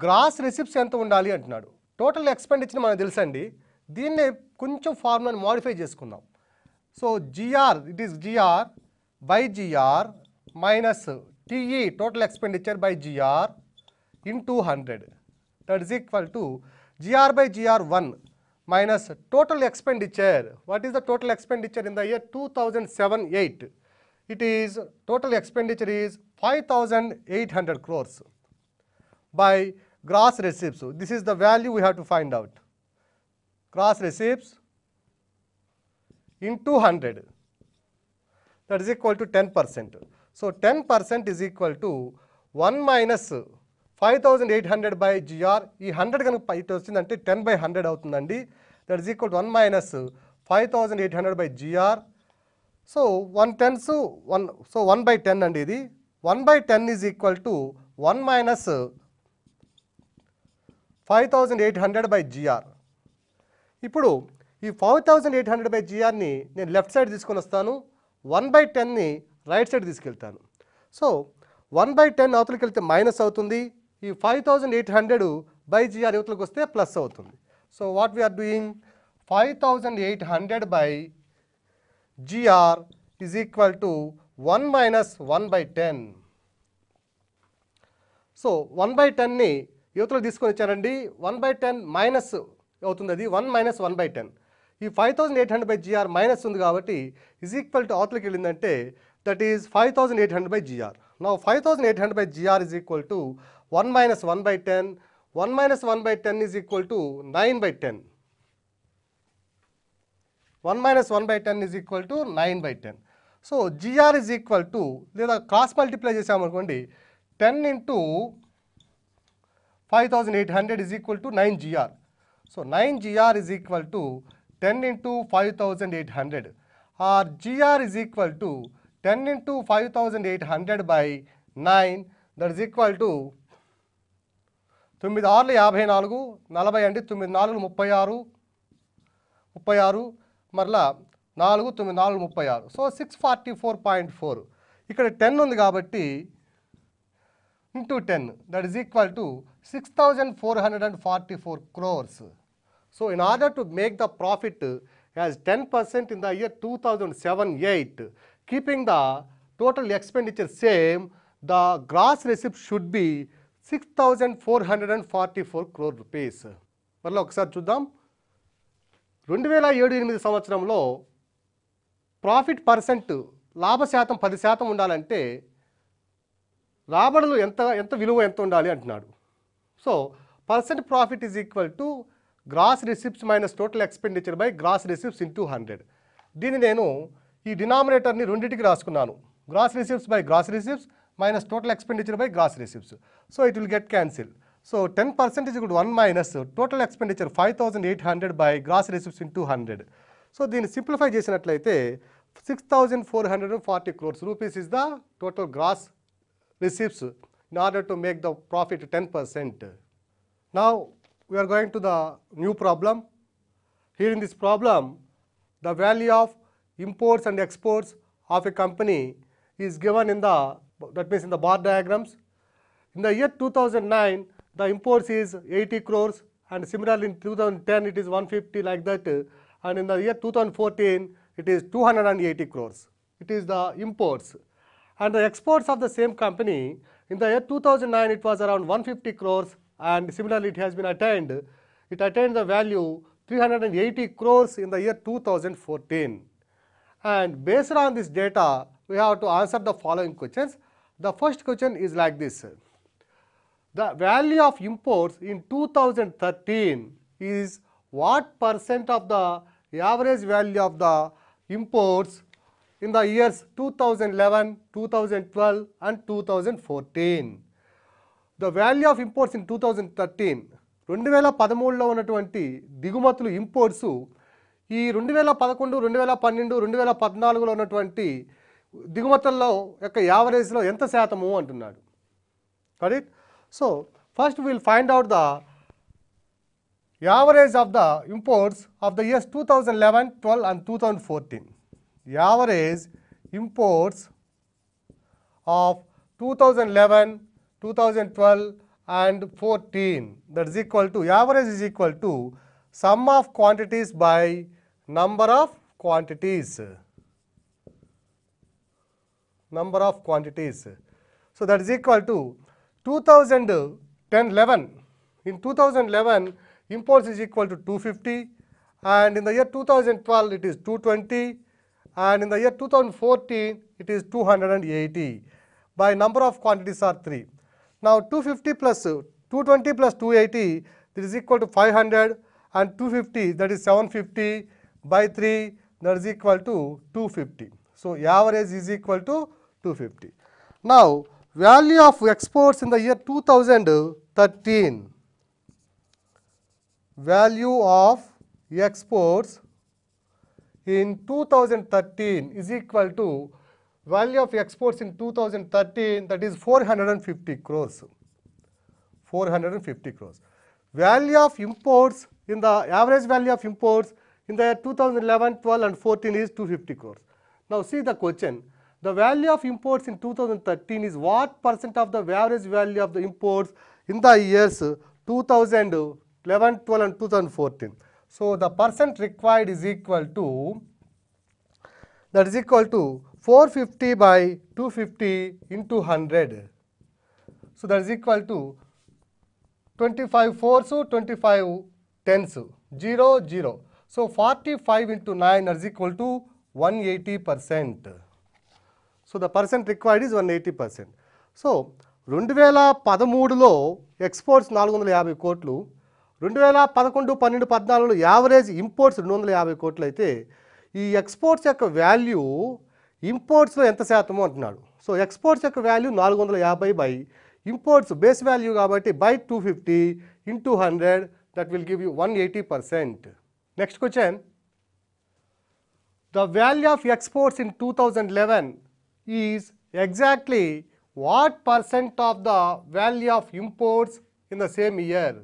గ్రాస్ రిసిప్ట్స్ ఎంత ఉండాలి అంటున్నాడు. టోటల్ ఎక్స్పెండిచర్ మనకు తెలుసండి. దీన్నే కొంచెం ఫార్ములాని మోడిఫై చేసుకుందాం. So GR, it is GR by GR minus TE total expenditure by GR into 100. That is equal to GR by GR1 minus total expenditure. What is the total expenditure in the year 2007-8? It is, total expenditure is 5,800 crores by gross receipts. This is the value we have to find out. Gross receipts into 100. That is equal to 10%. So 10% is equal to 1 minus 5,800 by GR. ఈ 100 కనుక ఇటు వచ్చిందంటే 10 by 100 అవుతుందండి. That is equal to 1 minus 5,800 by GR. So 1 by 10 అండి ఇది. 1 by 10 is equal to 1 minus 5,800 by GR. ఇప్పుడు ఈ 5,800 by GRని నేను లెఫ్ట్ సైడ్ తీసుకొని వస్తాను. 1 by 10ని రైట్ సైడ్ తీసుకెళ్తాను. సో 1 by 10 అవతలకి వెళ్తే మైనస్ అవుతుంది. ఈ 5,800 బై జిఆర్ యువతలకు వస్తే ప్లస్ అవుతుంది. So what we are doing, 5,800 by GR is equal to 1 minus 1 by 10. So 1 by 10ని యువతలకు తీసుకొని వచ్చారండి. 1 by 10 మైనస్ అవుతుంది, అది 1 మైనస్ 1 by 10. ఈ 5,800 బై జిఆర్ మైనస్ ఉంది కాబట్టి ఈజ్ ఈక్వల్ టు అవతలకి వెళ్ళిందంటే that is 5,800 by G R. Now 5,800 by GR is equal to 1 minus 1 by 10. 1 minus 1 by 10 is equal to 9 by 10. 1 minus 1 by 10 is equal to 9 by 10. So GR is equal to, లేదా cross multiply చేసామనుకోండి, 10 into 5,800 is equal to 9 GR. So 9 GR is equal to 10 into 5,800. Or GR is equal to 10 into 5,800 by 9, that is equal to 9 6 54, 40 అంటే 9 4 36, మరలా 4 9 4 36. So 644.4. ఇక్కడ 10 ఉంది కాబట్టి into 10, that is equal to 6,444 crores. So in order to make the profit as 10% in the year 2007-8, keeping the total expenditure same, the gross receipt should be 6,444 crore rupees. మరలా ఒకసారి చూద్దాం. 2007-8 సంవత్సరంలో profit percent లాభ శాతం 10% ఉండాలంటే రాబడులు ఎంత విలువ ఎంత ఉండాలి అంటున్నాడు. So percent profit is equal to gross receipts minus total expenditure by gross receipts into 100. దీన్ని నేను ఈ డినామినేటర్ని రెండింటికి రాసుకున్నాను. Gross receipts by gross receipts minus total expenditure by gross receipts. So it will get cancel. So 10% is equal to 1 minus total expenditure 5,800 by gross receipts into 100. So దీన్ని simplify చేసినట్లయితే 6,440 crores rupees is the total gross receipts in order to make the profit 10%. Now we are going to the new problem. Here in this problem, the value of imports and exports of a company is given in the, that means in the bar diagrams. In the year 2009, the imports is 80 crores, and similarly in 2010 it is 150, like that, and in the year 2014 it is 280 crores. It is the imports. And the exports of the same company, in the year 2009 it was around 150 crores, and similarly it has been attained it attained the value 380 crores in the year 2014. And based on this data, we have to answer the following questions. The first question is like this. The value of imports in 2013 is what percent of the average value of the imports in the years 2011, 2012 and 2014. The value of imports in 2013, 2013లో ఉన్నటువంటి దిగుమతులు imports ఈ 2011, 2012, 2014లో ఉన్నటువంటి దిగుమతుల్లో యొక్క యావరేజ్లో ఎంత శాతము అంటున్నాడు. Correct? So first will find out the average of the imports of the years 2011, 12 and 2014. Average imports of 2011, 2012 and 14, that is equal to, average is equal to sum of quantities by number of quantities. Number of quantities. So that is equal to 2010-11. In 2011, imports is equal to 250, and in the year 2012 it is 220, and in the year 2014 it is 280. By number of quantities are 3. Now 250 plus 220 plus 280, that is equal to 500, and 250, that is 750, by 3, that is equal to 250. So average is equal to 250. Now value of exports in the year 2013. Value of exports in 2013 is equal to value of exports in 2013, that is 450 crores. 450 crores. Value of imports in the average value of imports in the year 2011, 12 and 14 is 250 crores. Now see the question. The value of imports in 2013 is what percent of the average value of the imports in the years 2011, 12 and 2014. So the percent required is equal to, that is equal to 450 by 250 into 100. So that is equal to 25 fours, 25 tens, 0, 0. So 45 into 9 is equal to 180%. So the percent required is 180%. So 2013లో exports 450 కోట్లు, 2011, 12, 14లో average imports 250 కోట్లు అయితే ఈ exports యొక్క value ఇంపోర్ట్స్లో ఎంత శాతము అంటున్నాడు. So exports యొక్క value 450 by imports base value కాబట్టి by 250 into 100, that will give you 180%. Next question. The value of exports in 2011 is exactly what percent of the value of imports in the same year.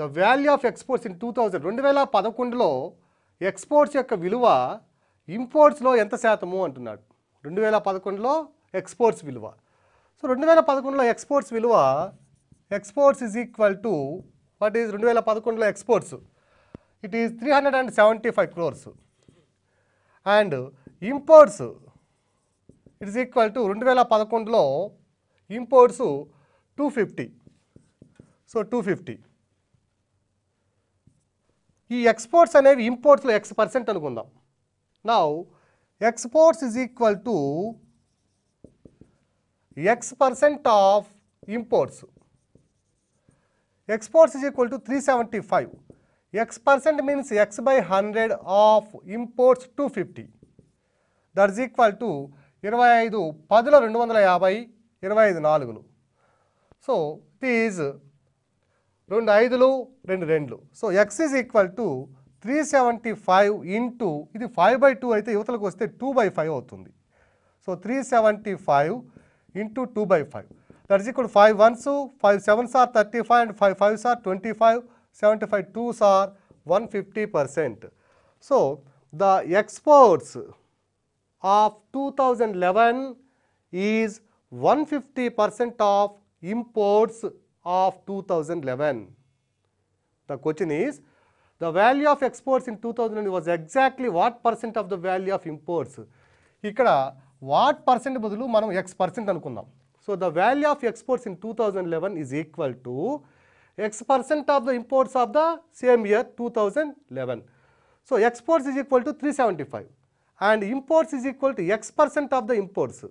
The value of exports in 2011లో exports యొక్క విలువ ఇంపోర్ట్స్లో ఎంత శాతము అంటున్నాడు. 2011లో exports విలువ. So 2011లో ఎక్స్పోర్ట్స్ విలువ, exports is equal to, what is 2011లో exports, it is 375 crores. And imports it is equal to 2011లో ఇంపోర్ట్స్ 250. సో 250. ఈ ఎక్స్పోర్ట్స్ అనేవి ఇంపోర్ట్స్లో X% అనుకుందాం. Now exports is equal to X% of imports. Exports is equal to 375. X% means X by 100 of imports 250. That is equal to 25, 10లో 250, 25 4. So it is 2 5లు 2 2లు. So X is equal to 375 into, ఇది 5/2 అయితే యువతలకు వస్తే 2/5 అవుతుంది. So 375 into 2/5. That is equal to 5 ones, 5 sevens are 35 and 5 fives are 25, 75 twos are 150%. So the exports of 2011 is 150% of imports of 2011. The question is, the value of exports in 2011 was exactly what percent of the value of imports. ఇక్కడ what percent బదులు మనం X% అనుకుందాం. So the value of exports in 2011 is equal to X% of the imports of the same year 2011. So exports is equal to 375 and imports is equal to X% of the imports.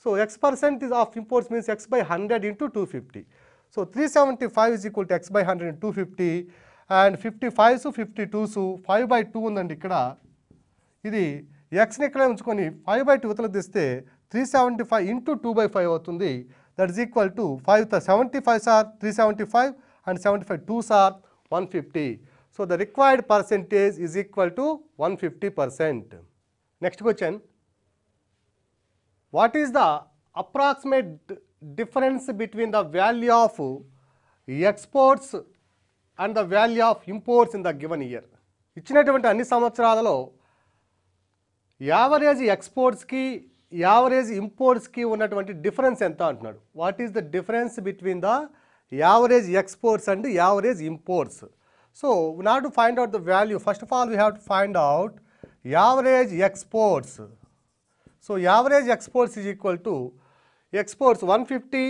So X% is of imports means X by 100 into 250. So 375 is equal to X by 100 into 250 and 55 to 52 so 5 by 2 ఉందండి ఇక్కడ. ఇది Xని ఇక్కడ ఉంచుకొని 5 by 2 ఇవతలకు తీస్తే 375 into 2 by 5 అవుతుంది. That is equal to 75 are 375 and 75 2s are 150. So the required percentage is equal to 150%. Next question. What is the approximate difference between the value of exports and the value of imports in the given year? ఇచ్చినటువంటి అన్ని సంవత్సరాలలో average ఎక్స్పోర్ట్స్కి average ఇంపోర్ట్స్కి ఉన్నటువంటి difference ఎంత అంటున్నాడు. What is the difference between the average exports and average imports? So we have to find out the value. First of all, we have to find out average exports. So average exports is equal to exports 150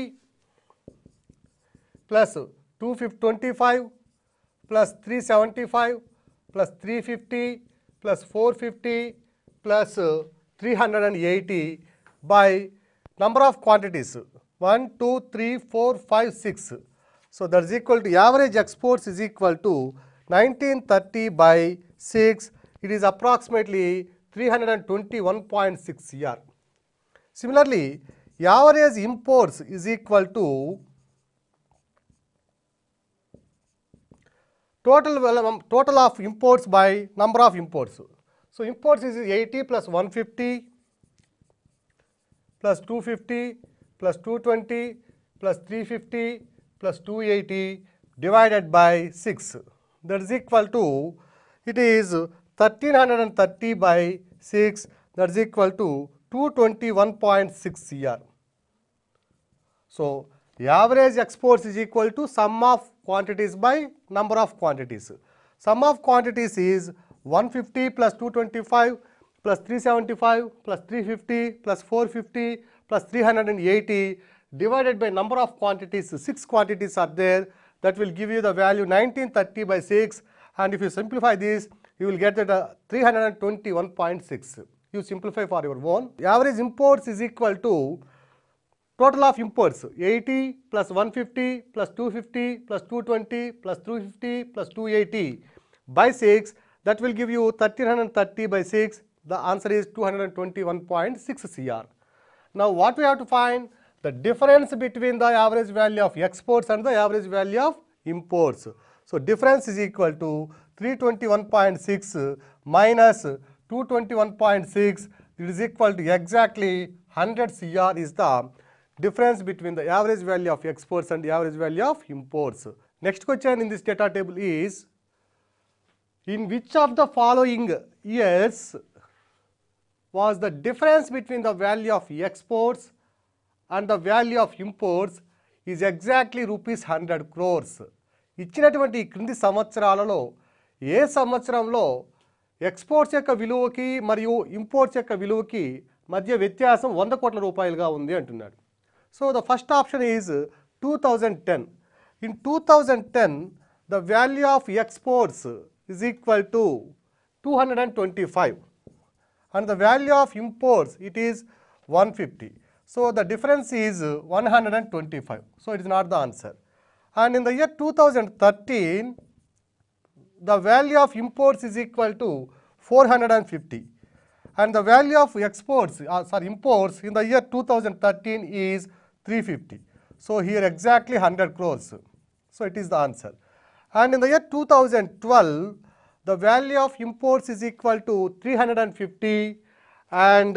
plus 225 plus 375 plus 350 plus 450 plus 380 by number of quantities 1, 2, 3, 4, 5, 6. So that is equal to average exports is equal to 1930 by 6. It is approximately 321.6 CR. Similarly, average imports is equal to total of imports by number of imports. So imports is 80 plus 150 plus 250 plus 220 plus 350 plus 280 divided by 6. That is equal to, it is 1330 by 6, that is equal to 221.6 CR. So average exports is equal to sum of quantities by number of quantities. Sum of quantities is 150 plus 225 plus 375 plus 350 plus 450 plus 380 divided by number of quantities. 6 quantities are there. That will give you the value 1930 by 6, and if you simplify this, you will get that 321.6. You simplify for your own. Average imports is equal to total of imports 80 plus 150 plus 250 plus 220 plus 250 plus 280 by 6. That will give you 1330 by 6. The answer is 221.6 CR. Now what we have to find? The difference between the average value of exports and the average value of imports. So difference is equal to 321.6 minus 221.6. It is equal to exactly 100 CR is the difference between the average value of exports and the average value of imports. Next question in this data table is, in which of the following years was the difference between the value of exports and the value of imports is exactly rupees 100 crores? ఇచ్చినటువంటి క్రింది సంవత్సరాలలో ఏ సంవత్సరంలో exports యొక్క విలువకి మరియు imports యొక్క విలువకి మధ్య వ్యత్యాసం 100 కోట్ల రూపాయలుగా ఉంది అంటున్నాడు. So the first option is 2010. In 2010, the value of exports is equal to 225 and the value of imports it is 150. So the difference is 125. So it is not the answer. And in the year 2013, the value of imports is equal to 450 and the value of exports, imports in the year 2013 is 350. So here exactly 100 crores. So it is the answer. And in the year 2012, the value of imports is equal to 350 and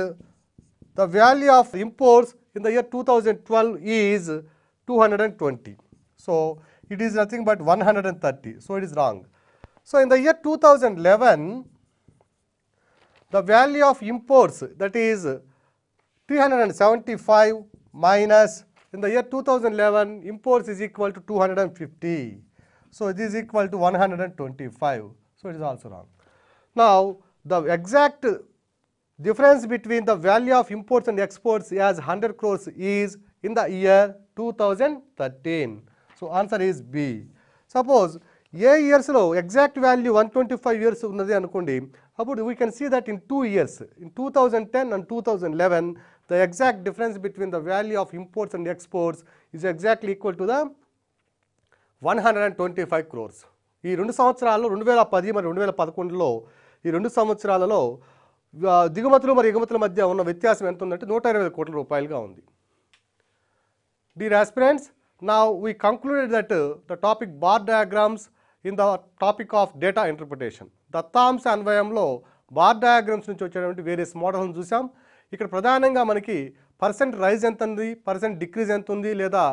the value of imports in the year 2012 is 220. So it is nothing but 130. So it is wrong. So in the year 2011, the value of imports, that is 375 minus, in the year 2011, imports is equal to 250. So it is equal to 125. So it is also wrong. Now the exact difference between the value of imports and exports as 100 crores is in the year 2013. So answer is B. Suppose ఏ ఇయర్స్లో exact value 125 years ఉన్నది అనుకోండి, అప్పుడు we can see that in 2 years, in 2010 and 2011, the exact difference between the value of imports and exports is exactly equal to the 125 crores. ఈ 2 సంవత్సరాల్లో 2010 మరియు 2011లో ఈ 2 సంవత్సరాలలో దిగుమతులు మరియు ఎగుమతుల మధ్య ఉన్న వ్యత్యాసం ఎంత ఉందంటే 120 కోట్ల రూపాయలుగా ఉంది. Dear aspirants, now we concluded that the topic bar diagrams in the topic of data interpretation. దత్తాంశ అన్వయంలో బార్ డయాగ్రామ్స్ నుంచి వచ్చేటువంటి వేరియస్ మోడల్ని చూసాం. ఇక్కడ ప్రధానంగా మనకి పర్సెంట్ రైజ్ ఎంత ఉంది, పర్సెంట్ డిక్రీజ్ ఎంత ఉంది, లేదా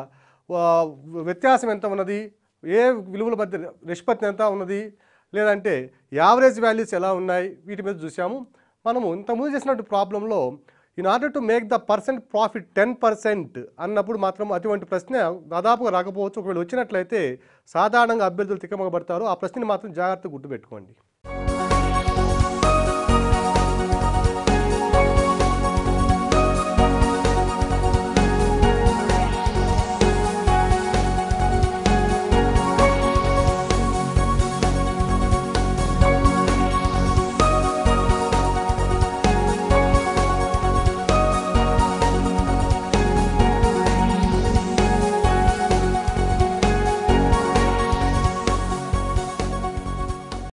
వ్యత్యాసం ఎంత ఉన్నది, ఏ విలువల మధ్య నిష్పత్తి ఎంత ఉన్నది, లేదంటే యావరేజ్ వాల్యూస్ ఎలా ఉన్నాయి, వీటి మీద చూసాము. మనము ఇంతకుముందు చేసినటువంటి ప్రాబ్లంలో in order to make the percent profit 10% అన్నప్పుడు మాత్రం అటువంటి ప్రశ్న దాదాపుగా రాకపోవచ్చు. ఒకవేళ వచ్చినట్లయితే సాధారణంగా అభ్యర్థులు తికమకబడతారు. ఆ ప్రశ్నని మాత్రం జాగ్రత్తగా గుర్తుపెట్టుకోండి.